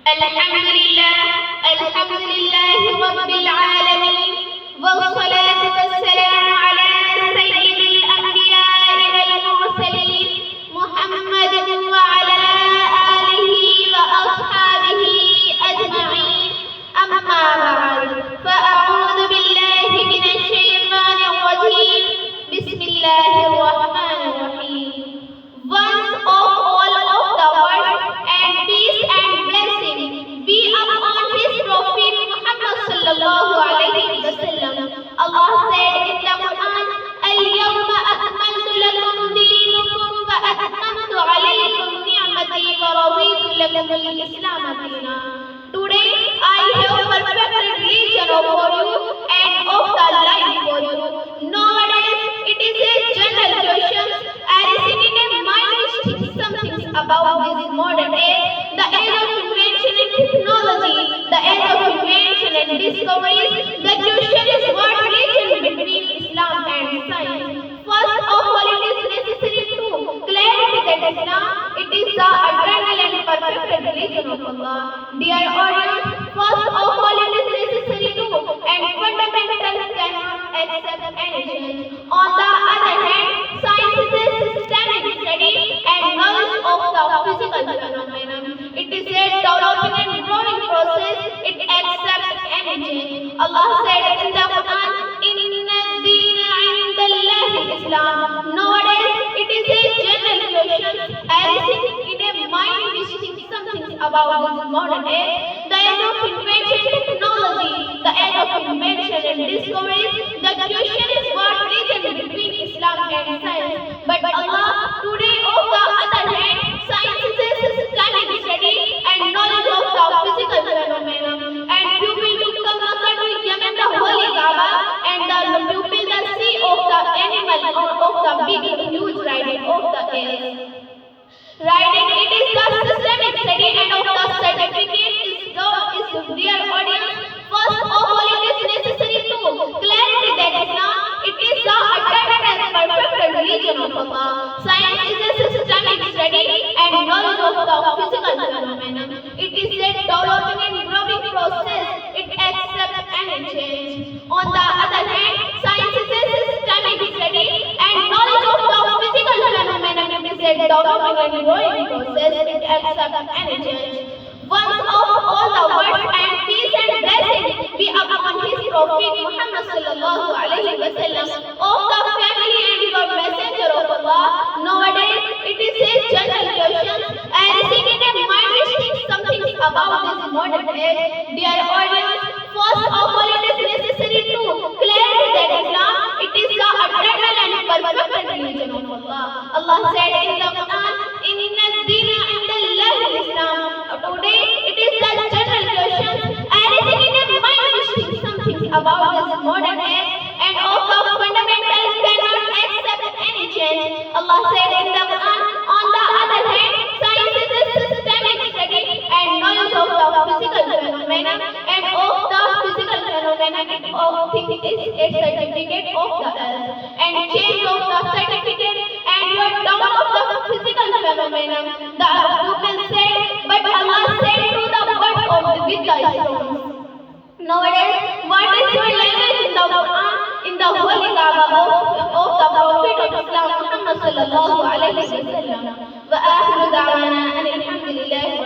الحمد لله الحمد لله رب العالمين، والصلاة والسلام على سيد الأنبياء والمرسلين محمد وعلى آله وأصحابه أجمعين. أما بعد، فأعوذ بالله من الشيطان الرجيم. بسم الله الرحمن الرحيم. Once of all of the world, and peace and blessing be upon His Prophet Muhammad sallallahu alayhi wa sallam. Allah said in the Quran, "Al-yawma akmaltu lakum deenakum wa atmamtu alaykum ni'mati wa raditu lakum al-Islam deena." Today I have perfected religion for you and of the life for you. Nowadays it is a general question arising in a mind which thinks something about this modern age, the age of invention and technology, the age of invention and discoveries. The question is, what relation between Islam and science? First of all, it is necessary to clarify that Islam, it is the eternal and perfected religion of Allah. Dear audience, first of all, it is necessary to and fundamental cannot accept any change. On the other hand, science is a systemic study and knowledge of the physical phenomenon. It is a developing and growing process. It accepts any change. Allah said in the Quran, "Inna ad-deena 'inda Allahi Islam." Nowadays, it is a general question arising in a mind which thinks something about this modern age, the age of invention and technology, the age of invention and discoveries. The question is, what relation between Islam and science? But Allah, today on the other hand, science is a systemic study and knowledge of the physical phenomenon. And people to come to Yemen, the holy Kaaba, and the people the see of the animal or of the big huge riding of the air. Riding, it is the systemic study and of the certificate is dear audience. First of all, it is necessary to clarify that Islam, it is the eternal and perfect religion of Allah. Science is a systemic study and knowledge of the physical phenomenon. It is a developing and growing process. It accepts any change. On the other hand, science is a systemic study and knowledge of the physical phenomenon. It is a developing and growing process. It accepts any change. Once of all the words and peace and blessing be upon His Prophet Muhammad sallallahu alayhi wa sallam, of the family and your messenger of Allah. Nowadays, it is a general question arising in a mind which thinks something about this modern age. Dear audience, first of all, it is necessary to clarify that Islam, it is the eternal and perfect religion of Allah. Allah said in the Quran, "Inna ad-deena 'inda Allahi Islam." Today, it is the general question arising in a mind which thinks something about this modern age and of the fundamental cannot accept any change. Allah said in the Quran, on the other hand, science is a systemic study and knowledge of the physical phenomenon and of the physical phenomenon of things is a certificate of the earth and change of the certificate and your down of the physical phenomenon. The people said, but Allah said to the word of the with the stones. Nowadays, what is your language in the Quran, in the holy Kaaba of the Prophet of Islam Muhammad sallallahu alayhi wa sallam? Wa akhiru da'wana anil hamdulillahi